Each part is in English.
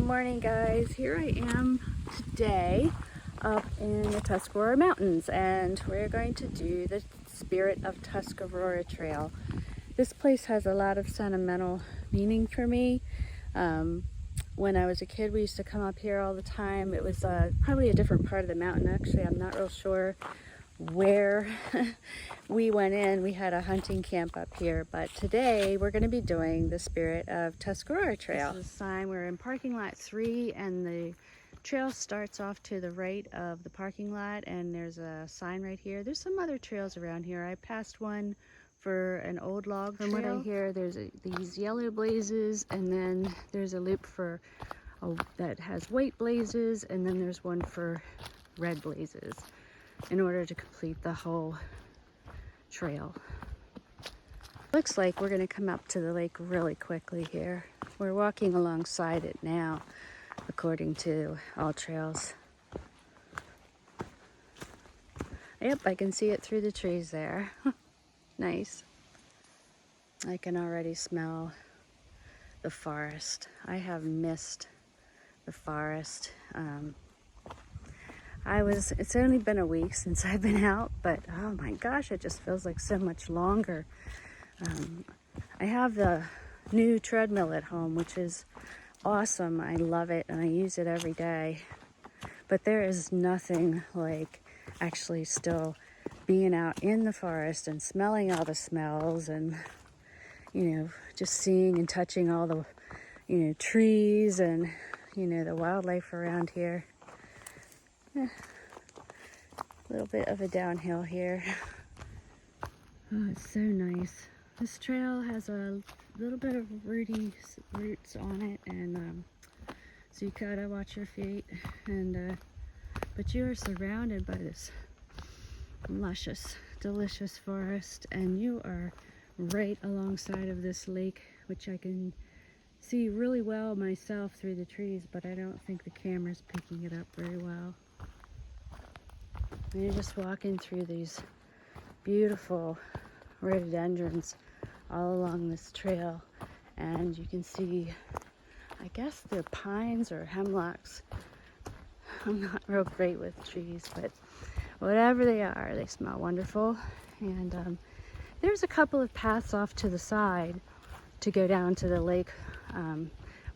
morning guys. Here I am today up in the Tuscarora Mountains, and we're going to do the Spirit of Tuscarora Trail. This place has a lot of sentimental meaning for me. When I was a kid, we used to come up here all the time. It was probably a different part of the mountain, actually. I'm not real sure where we went in. We had a hunting camp up here, but today we're going to be doing the Spirit of Tuscarora Trail. This is a sign. We're in parking lot 3, and the trail starts off to the right of the parking lot, and there's a sign right here. There's some other trails around here. I passed one for an old log trail. From what I hear, there's these yellow blazes, and then there's a loop for that has white blazes, and then there's one for red blazes, in order to complete the whole trail. Looks like we're going to come up to the lake really quickly here. We're walking alongside it now, according to all trails. Yep, I can see it through the trees there. Nice. I can already smell the forest. I have missed the forest. It's only been a week since I've been out, but oh my gosh, it just feels like so much longer. I have the new treadmill at home, which is awesome. I love it and I use it every day. But there is nothing like actually still being out in the forest and smelling all the smells, and just seeing and touching all the trees and the wildlife around here. A little bit of a downhill here. Oh, it's so nice. This trail has a little bit of rooty roots on it, and so you gotta watch your feet. And but you are surrounded by this luscious, delicious forest, and you are right alongside of this lake, which I can see really well myself through the trees, but I don't think the camera's picking it up very well. And you're just walking through these beautiful rhododendrons all along this trail, and you can see, I guess they're pines or hemlocks. I'm not real great with trees, but whatever they are, they smell wonderful. And there's a couple of paths off to the side to go down to the lake,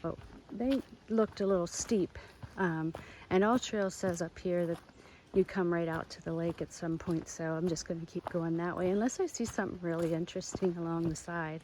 but they looked a little steep. And All Trails says up here that you come right out to the lake at some point, so I'm just going to keep going that way unless I see something really interesting along the side.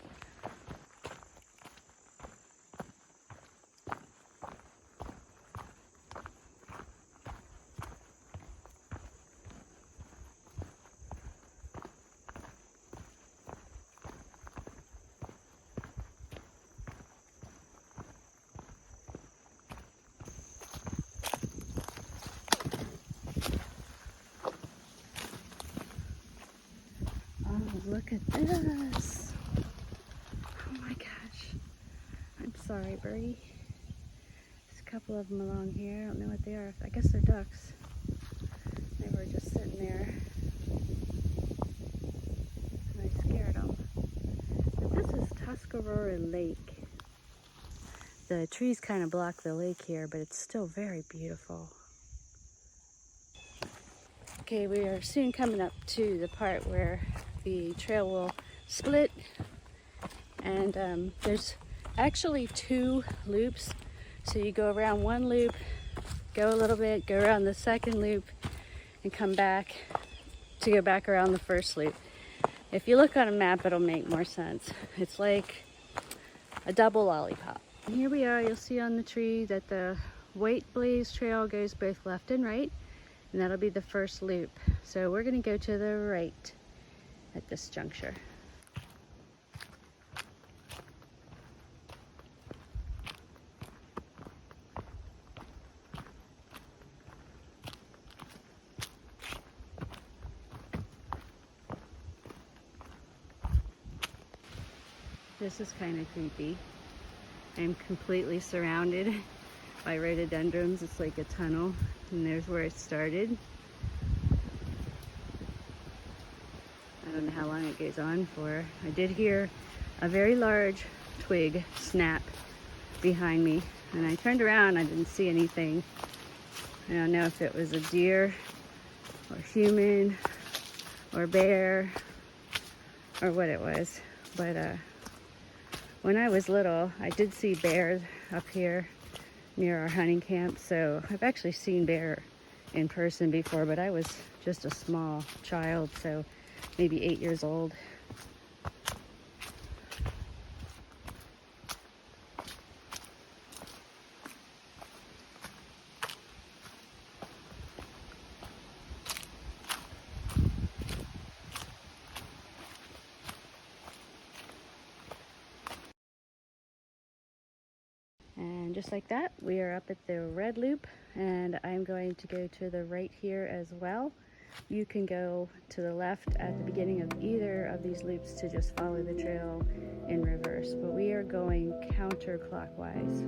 Look at this. Oh my gosh. I'm sorry, birdie. There's a couple of them along here. I don't know what they are. I guess they're ducks. They were just sitting there, and I scared them. But this is Tuscarora Lake. The trees kind of block the lake here, but it's still very beautiful. Okay, we are soon coming up to the part where the trail will split, and there's actually 2 loops. So you go around one loop, go a little bit, go around the second loop, and come back to go back around the first loop. If you look on a map, it'll make more sense. It's like a double lollipop. And here we are. You'll see on the tree that the white blaze trail goes both left and right, and that'll be the first loop. So we're going to go to the right at this juncture. This is kind of creepy. I'm completely surrounded by rhododendrons. It's like a tunnel, and there's where it started. I don't know how long it goes on for. I did hear a very large twig snap behind me. And I turned around, I didn't see anything. I don't know if it was a deer or human or bear or what it was. But when I was little, I did see bears up here near our hunting camp. So I've actually seen bear in person before, but I was just a small child, so maybe 8 years old. And just like that, we are up at the red loop, and I'm going to go to the right here as well. You can go to the left at the beginning of either of these loops to just follow the trail in reverse, but we are going counterclockwise.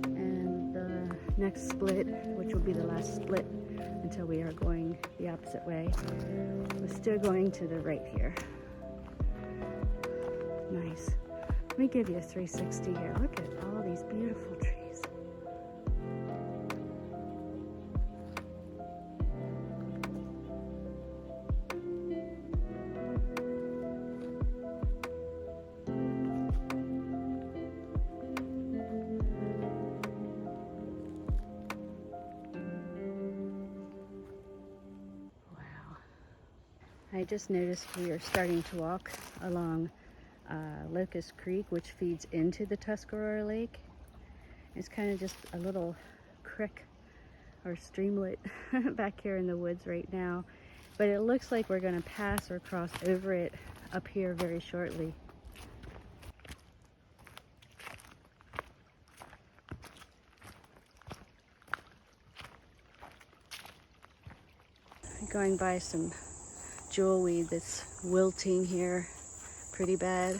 And the next split, which will be the last split until we are going the opposite way, we're still going to the right here. Nice. Let me give you a 360 here. Look at all these beautiful trees. Wow. I just noticed we are starting to walk along Locust Creek, which feeds into the Tuscarora Lake. It's kind of just a little creek or streamlet back here in the woods right now, but it looks like we're going to pass or cross over it up here very shortly. Going by some jewelweed that's wilting here pretty bad,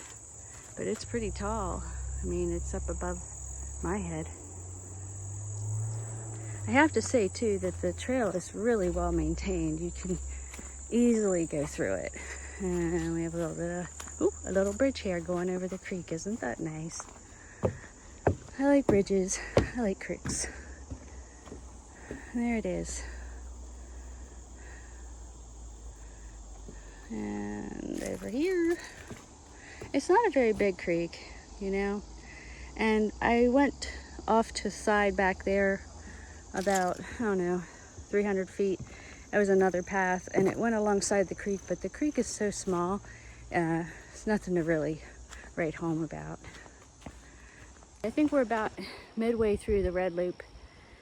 but it's pretty tall. I mean, it's up above my head. I have to say too that the trail is really well maintained. You can easily go through it. And we have a little bit of, a little bridge here going over the creek. Isn't that nice? I like bridges. I like creeks. There it is. And over here, it's not a very big creek, you know, and I went off to the side back there about, I don't know, 300 feet. There was another path and it went alongside the creek, but the creek is so small, it's nothing to really write home about. I think we're about midway through the red loop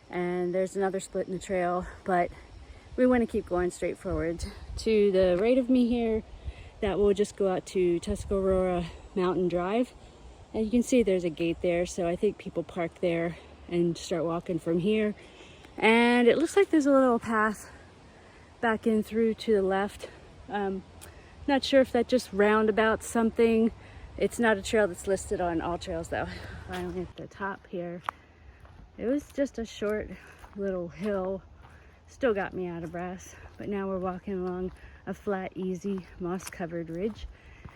and there's another split in the trail, but we want to keep going straight forward. To the right of me here, that will just go out to Tuscarora Mountain Drive. And you can see there's a gate there, so I think people park there and start walking from here. And it looks like there's a little path back in through to the left. Not sure if that just roundabouts something. It's not a trail that's listed on All Trails though. Finally at the top here. It was just a short little hill. Still got me out of breath, but now we're walking along a flat, easy, moss-covered ridge,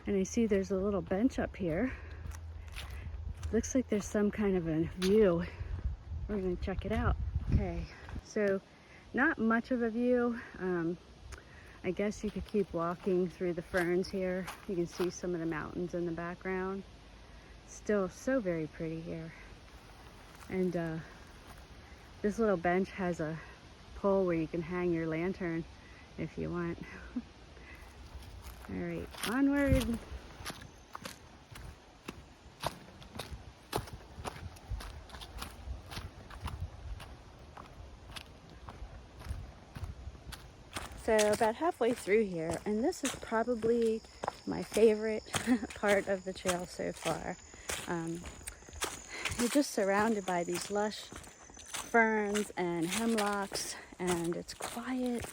and I see there's a little bench up here. Looks like there's some kind of a view. We're gonna check it out. Okay, so not much of a view. I guess you could keep walking through the ferns here. You can see some of the mountains in the background. Still so very pretty here. And this little bench has a pole where you can hang your lantern if you want. All right, onward. So about halfway through here, and this is probably my favorite part of the trail so far. You're just surrounded by these lush ferns and hemlocks, and it's quiet.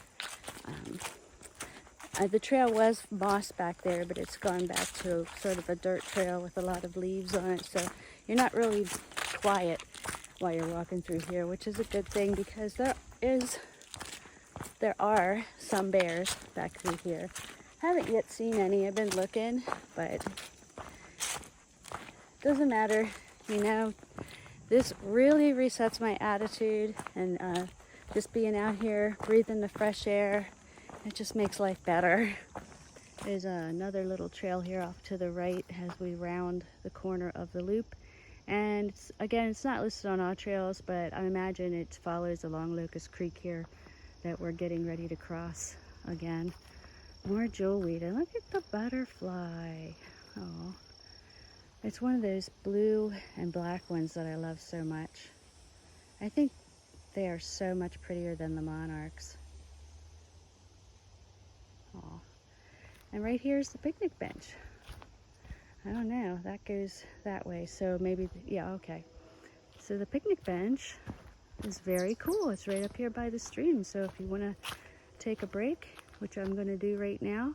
The trail was moss back there, but it's gone back to sort of a dirt trail with a lot of leaves on it, so you're not really quiet while you're walking through here, which is a good thing because there are some bears back through here. Haven't yet seen any. I've been looking, but doesn't matter, you know. This really resets my attitude, and just being out here, breathing the fresh air, it just makes life better. There's another little trail here off to the right as we round the corner of the loop. And again, it's not listed on all trails, but I imagine it follows along Locust Creek here that we're getting ready to cross again. More jewelweed, and look at the butterfly. Oh, it's one of those blue and black ones that I love so much. I think they are so much prettier than the monarchs. Oh. And right here is the picnic bench. I don't know, that goes that way, so maybe, yeah, okay. So the picnic bench is very cool. It's right up here by the stream, so if you want to take a break, which I'm going to do right now,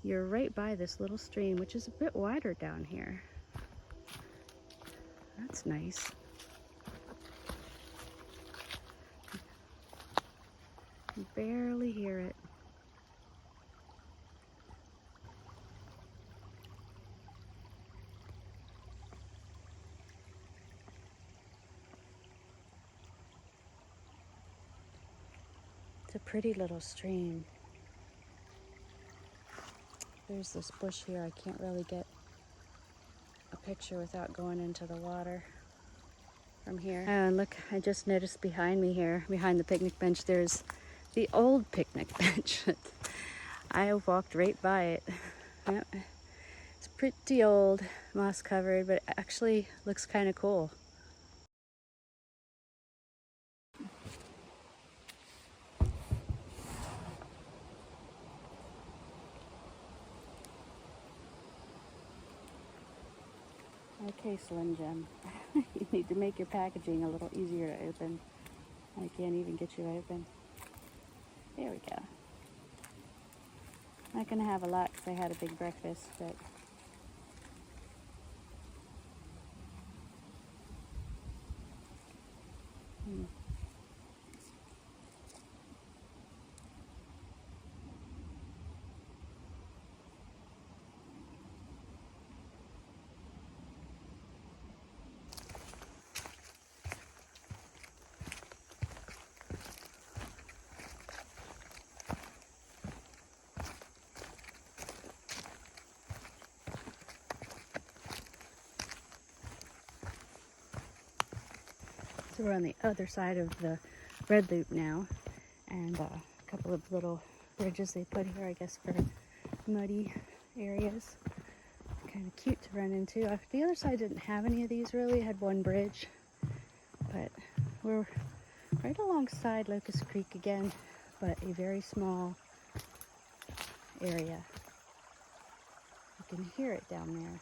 you're right by this little stream, which is a bit wider down here. That's nice. You barely hear it. It's a pretty little stream. There's this bush here. I can't really get a picture without going into the water from here. And look, I just noticed behind me here, behind the picnic bench, there's the old picnic bench. I walked right by it. Yep. It's pretty old, moss covered, but it actually looks kind of cool. Okay, Slim Jim, you need to make your packaging a little easier to open. I can't even get you open. There we go. Not gonna have a lot because I had a big breakfast, but so we're on the other side of the red loop now, and a couple of little bridges they put here, I guess, for muddy areas. Kind of cute to run into. The other side didn't have any of these really. It had one bridge, but we're right alongside Locust Creek again, but a very small area. You can hear it down there,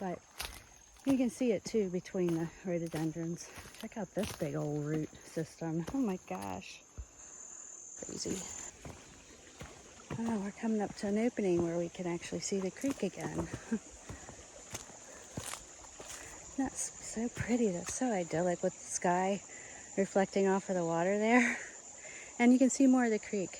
but you can see it too between the rhododendrons. Check out this big old root system. Oh my gosh, crazy. Oh, we're coming up to an opening where we can actually see the creek again. That's so pretty. That's so idyllic with the sky reflecting off of the water there. And you can see more of the creek.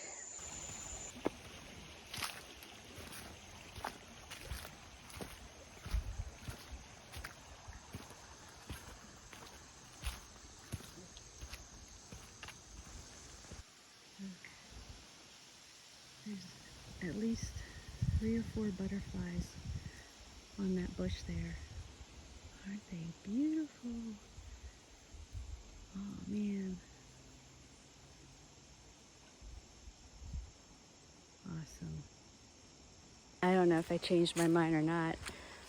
There's at least 3 or 4 butterflies on that bush there. Aren't they beautiful? Oh man. Awesome. I don't know if I changed my mind or not.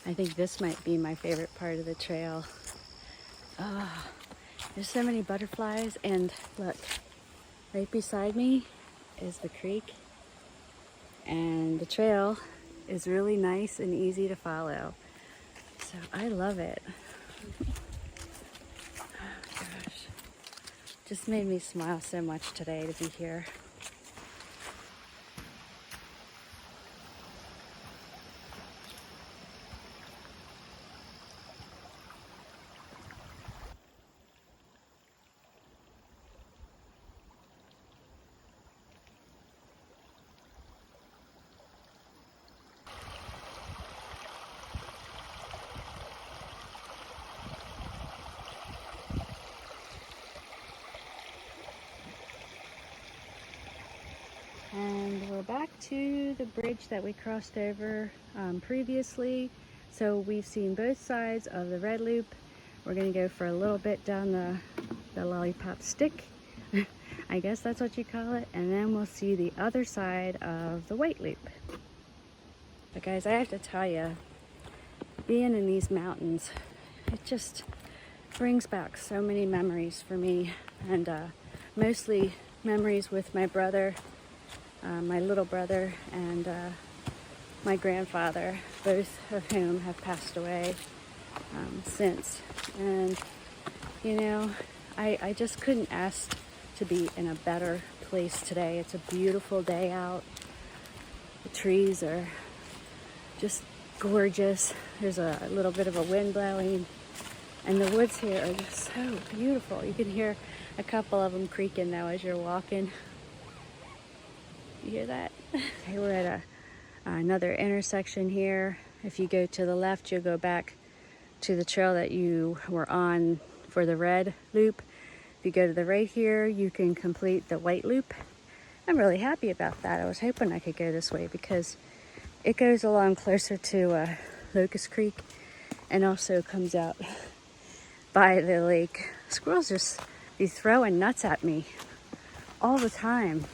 I think this might be my favorite part of the trail. Oh, there's so many butterflies, and look, right beside me is the creek, and the trail is really nice and easy to follow. So I love it. Oh gosh, just made me smile so much today to be here. to the bridge that we crossed over previously. So we've seen both sides of the red loop. We're gonna go for a little bit down the lollipop stick. I guess that's what you call it. And then we'll see the other side of the white loop. But guys, I have to tell you, being in these mountains, it just brings back so many memories for me, and mostly memories with my brother, my little brother, and my grandfather, both of whom have passed away since. And you know, I just couldn't ask to be in a better place today. It's a beautiful day out. The trees are just gorgeous. There's a little bit of a wind blowing, and the woods here are just so beautiful. You can hear a couple of them creaking now as you're walking. You hear that? Okay, we're at another intersection here. If you go to the left, you'll go back to the trail that you were on for the red loop. If you go to the right here, you can complete the white loop. I'm really happy about that. I was hoping I could go this way because it goes along closer to Locust Creek and also comes out by the lake. Squirrels just be throwing nuts at me all the time.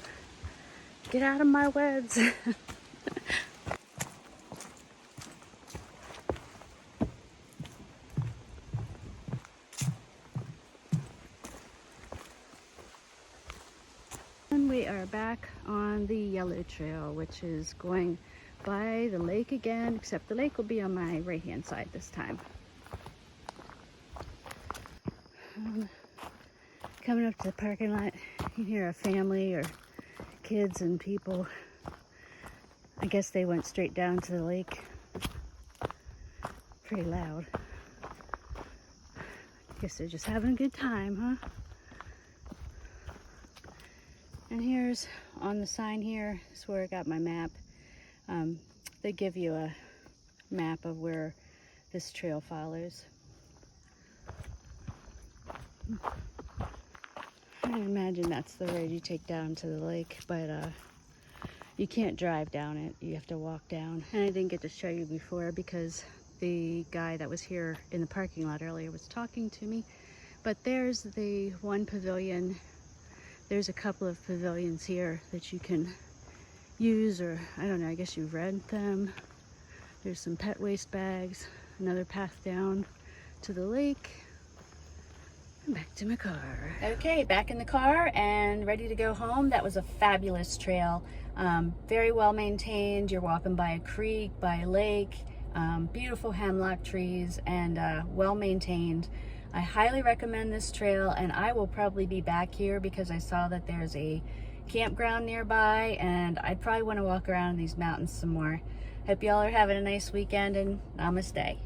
Get out of my woods. And we are back on the yellow trail, which is going by the lake again, except the lake will be on my right hand side this time. Coming up to the parking lot, you hear a family or kids and people. I guess they went straight down to the lake. Pretty loud. Guess they're just having a good time, huh? And here's on the sign here, this is where I got my map. They give you a map of where this trail follows. I imagine that's the road you take down to the lake, but you can't drive down it. You have to walk down. And I didn't get to show you before because the guy that was here in the parking lot earlier was talking to me. But there's the one pavilion. There's a couple of pavilions here that you can use, or I don't know, I guess you rent them. There's some pet waste bags, another path down to the lake. And back to my car. Okay, back in the car and ready to go home. That was a fabulous trail. Very well maintained. You're walking by a creek, by a lake, beautiful hemlock trees, and well maintained. I highly recommend this trail, and I will probably be back here because I saw that there's a campground nearby, and I'd probably want to walk around in these mountains some more. Hope y'all are having a nice weekend, and namaste.